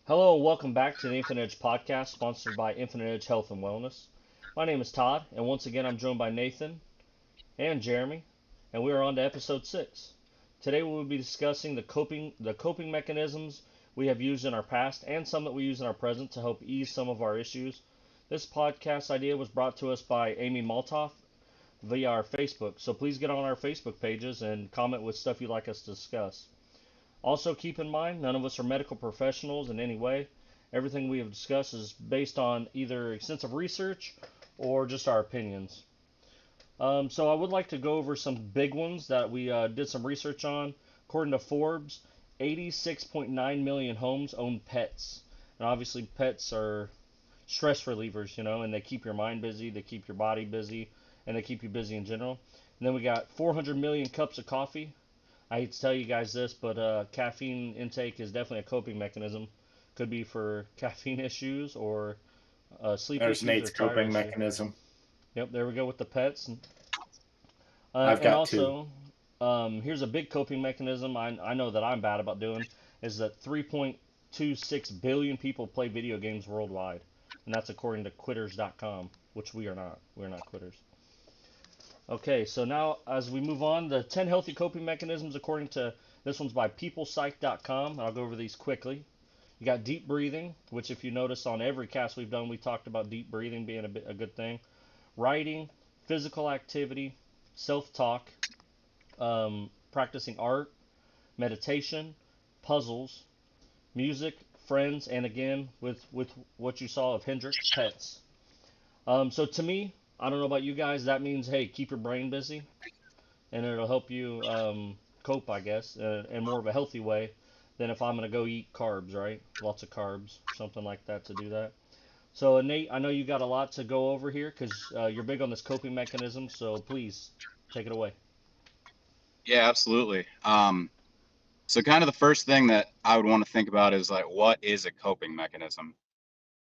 Hello and welcome back to the Infinite Edge podcast, sponsored by Infinite Edge Health and Wellness. My name is Todd, and once again I'm joined by Nathan and Jeremy, and we are on to episode 6. Today we will be discussing the coping mechanisms we have used in our past and some that we use in our present to help ease some of our issues. This podcast idea was brought to us by Amy Maltoff via our Facebook, so please get on our Facebook pages and comment with stuff you'd like us to discuss. Also, keep in mind, none of us are medical professionals in any way. Everything we have discussed is based on either extensive research or just our opinions. So, I would like to go over some big ones that we did some research on. According to Forbes, 86.9 million homes own pets. And obviously, pets are stress relievers, and they keep your mind busy, they keep your body busy, and they keep you busy in general. And then we got 400 million cups of coffee. I hate to tell you guys this, but caffeine intake is definitely a coping mechanism. Could be for caffeine issues or sleep There's issues or Nate's tired coping issue. mechanism. Yep, there we go with the pets. I've And got two. also, here's a big coping mechanism I know that I'm bad about doing is that 3.26 billion people play video games worldwide, and that's according to Quitters.com, which we are not. We're not quitters. Okay, so now as we move on, the 10 healthy coping mechanisms according to this one's by peoplepsych.com. I'll go over these quickly. You got deep breathing, which if you notice on every cast we've done, we talked about deep breathing being a good thing. Writing, physical activity, self-talk, practicing art, meditation, puzzles, music, friends, and again with what you saw of Hendrix, pets. So to me, I don't know about you guys, that means hey, keep your brain busy, and it'll help you cope, I guess, in more of a healthy way than if I'm gonna go eat carbs, right? Lots of carbs, something like that to do that. So Nate, I know you got a lot to go over here because you're big on this coping mechanism. So please take it away. Yeah, absolutely. So kind of the first thing that I would want to think about is like, what is a coping mechanism?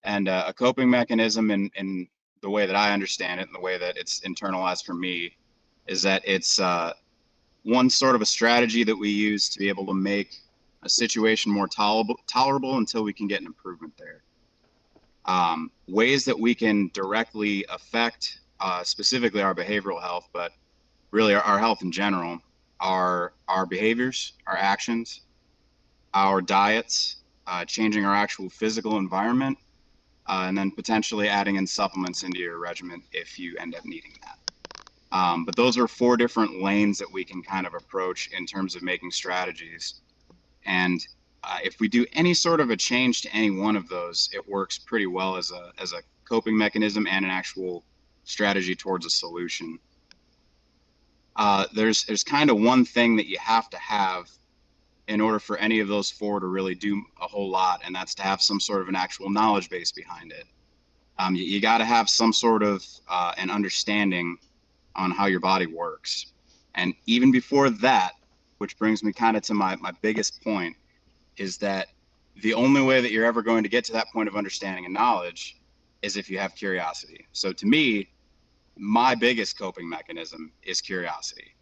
And a coping mechanism, in the way that I understand it, and the way that it's internalized for me, is that it's one sort of a strategy that we use to be able to make a situation more tolerable until we can get an improvement there. Ways that we can directly affect specifically our behavioral health, but really our health in general, are our behaviors, our actions, our diets, changing our actual physical environment, and then potentially adding in supplements into your regimen if you end up needing that. But those are four different lanes that we can kind of approach in terms of making strategies. And if we do any sort of a change to any one of those, it works pretty well as a coping mechanism and an actual strategy towards a solution. There's kind of one thing that you have to have in order for any of those four to really do a whole lot, and that's to have some sort of an actual knowledge base behind it. You got to have some sort of an understanding on how your body works. And even before that, which brings me kind of to my biggest point, is that the only way that you're ever going to get to that point of understanding and knowledge is if you have curiosity. So to me, my biggest coping mechanism is curiosity,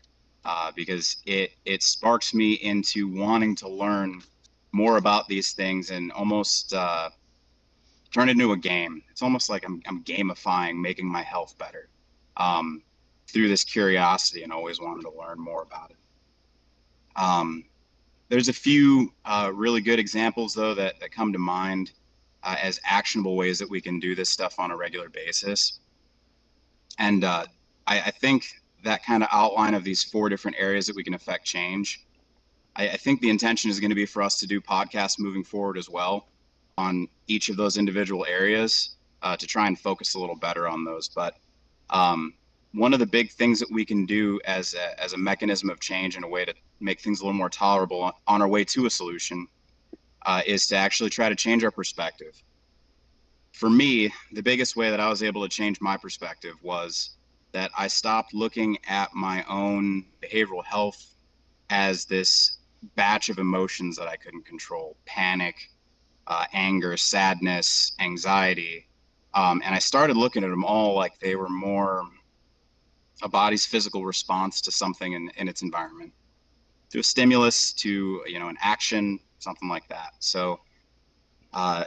because it sparks me into wanting to learn more about these things and almost turn it into a game. It's almost like I'm gamifying making my health better, um, through this curiosity and always wanting to learn more about it. Um, there's a few really good examples though that come to mind as actionable ways that we can do this stuff on a regular basis. And I think that kind of outline of these four different areas that we can affect change, I think the intention is going to be for us to do podcasts moving forward as well on each of those individual areas, to try and focus a little better on those. But um, one of the big things that we can do as a mechanism of change and a way to make things a little more tolerable on our way to a solution, is to actually try to change our perspective. For me, the biggest way that I was able to change my perspective was that I stopped looking at my own behavioral health as this batch of emotions that I couldn't control: panic, anger, sadness, anxiety. And I started looking at them all like they were more a body's physical response to something in its environment, to a stimulus, to an action, something like that. So Uh,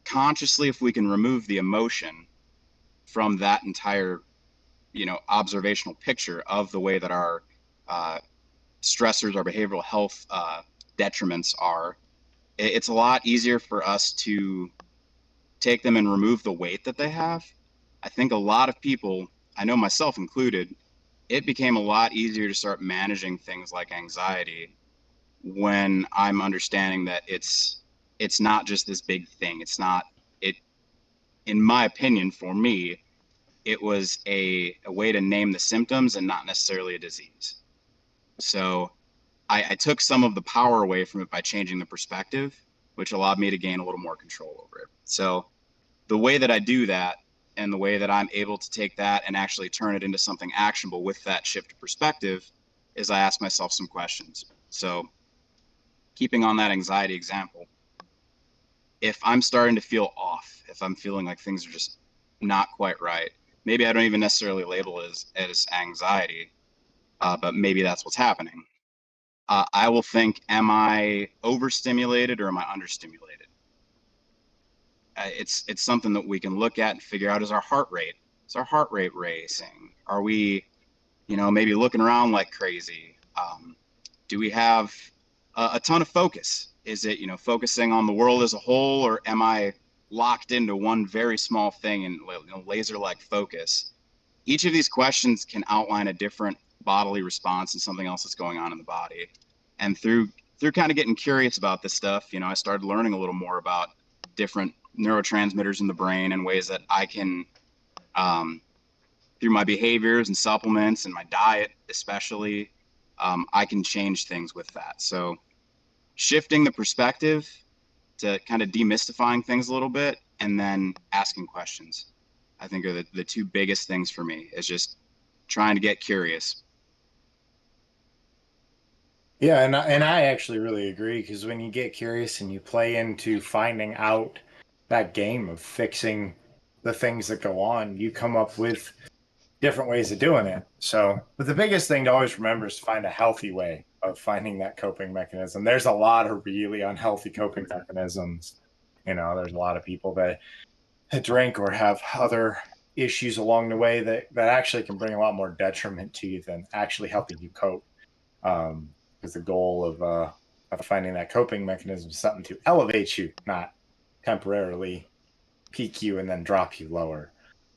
Consciously, if we can remove the emotion from that entire, observational picture of the way that our uh, stressors, our behavioral health detriments are, it's a lot easier for us to take them and remove the weight that they have. I think a lot of people, I know myself included, it became a lot easier to start managing things like anxiety when I'm understanding that it's not just this big thing. It's not it in my opinion, for me, it was a way to name the symptoms and not necessarily a disease. So I took some of the power away from it by changing the perspective, which allowed me to gain a little more control over it. So the way that I do that and the way that I'm able to take that and actually turn it into something actionable with that shift of perspective is I ask myself some questions. So keeping on that anxiety example, if I'm starting to feel off, if I'm feeling like things are just not quite right, maybe I don't even necessarily label it as anxiety, but maybe that's what's happening. I will think, am I overstimulated or am I understimulated? It's something that we can look at and figure out. Is our heart rate? Is our heart rate racing? Are we, maybe looking around like crazy? Do we have a ton of focus? Is it, focusing on the world as a whole, or am I locked into one very small thing and laser-like focus? Each of these questions can outline a different bodily response and something else that's going on in the body. And through kind of getting curious about this stuff, I started learning a little more about different neurotransmitters in the brain and ways that I can, through my behaviors and supplements and my diet especially, I can change things with that. So shifting the perspective to kind of demystifying things a little bit, and then asking questions, I think are the two biggest things for me, is just trying to get curious. Yeah, and I actually really agree, because when you get curious and you play into finding out that game of fixing the things that go on, you come up with different ways of doing it. So, but the biggest thing to always remember is to find a healthy way of finding that coping mechanism. There's a lot of really unhealthy coping mechanisms. There's a lot of people that drink or have other issues along the way that actually can bring a lot more detriment to you than actually helping you cope. Because the goal of finding that coping mechanism is something to elevate you, not temporarily peak you and then drop you lower.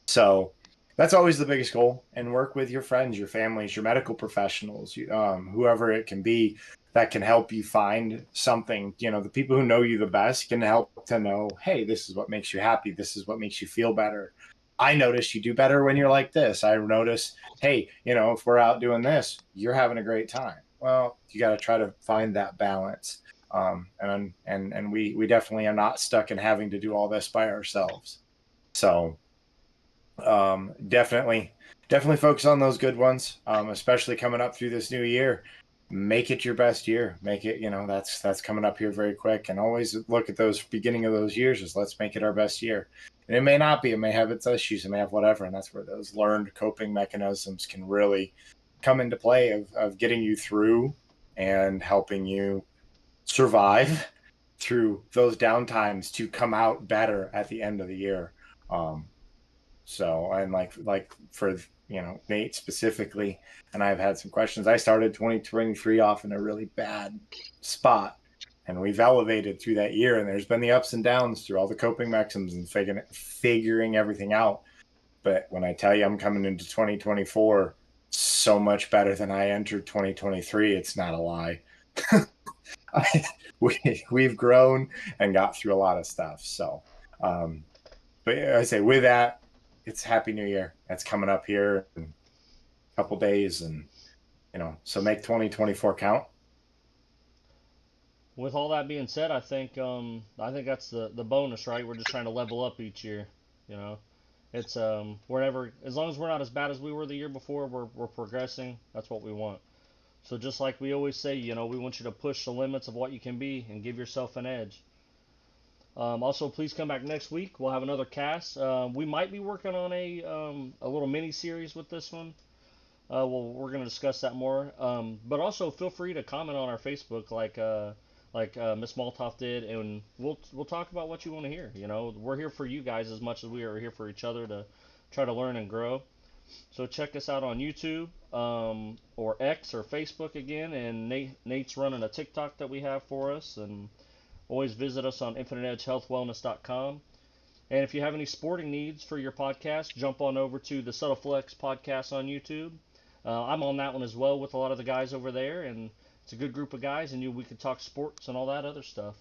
So that's always the biggest goal. And work with your friends, your families, your medical professionals, whoever it can be that can help you find something. The people who know you the best can help to know, hey, this is what makes you happy. This is what makes you feel better. I notice you do better when you're like this. I notice, hey, if we're out doing this, you're having a great time. Well, you got to try to find that balance. And we definitely are not stuck in having to do all this by ourselves. So definitely focus on those good ones, especially coming up through this new year. Make it your best year. Make it, that's coming up here very quick. And always look at those beginning of those years as let's make it our best year. And it may not be, it may have its issues, it may have whatever. And that's where those learned coping mechanisms can really come into play of getting you through and helping you survive through those downtimes to come out better at the end of the year. So, and like for Nate specifically, and I've had some questions. I started 2023 off in a really bad spot, and we've elevated through that year. And there's been the ups and downs through all the coping mechanisms and figuring everything out. But when I tell you I'm coming into 2024 so much better than I entered 2023, it's not a lie. We've grown and got through a lot of stuff. So, but I say with that, it's Happy New Year. That's coming up here in a couple days, and so make 2024 count. With all that being said, I think that's the bonus, right? We're just trying to level up each year. You know, it's we're never, as long as we're not as bad as we were the year before, we're progressing. That's what we want. So just like we always say, we want you to push the limits of what you can be and give yourself an edge. Also, please come back next week. We'll have another cast. We might be working on a little mini series with this one. Well, we're going to discuss that more. But also, feel free to comment on our Facebook. like Miss Maltoff did, and we'll talk about what you want to hear. You know, we're here for you guys as much as we are here for each other to try to learn and grow. So check us out on YouTube, or X or Facebook again, and Nate's running a TikTok that we have for us, and always visit us on infiniteedgehealthwellness.com. And if you have any sporting needs for your podcast, jump on over to the Subtle Flex podcast on YouTube. I'm on that one as well with a lot of the guys over there, and it's a good group of guys, and we can talk sports and all that other stuff.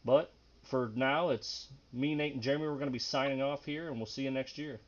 But for now, it's me, Nate, and Jeremy. We're going to be signing off here, and we'll see you next year.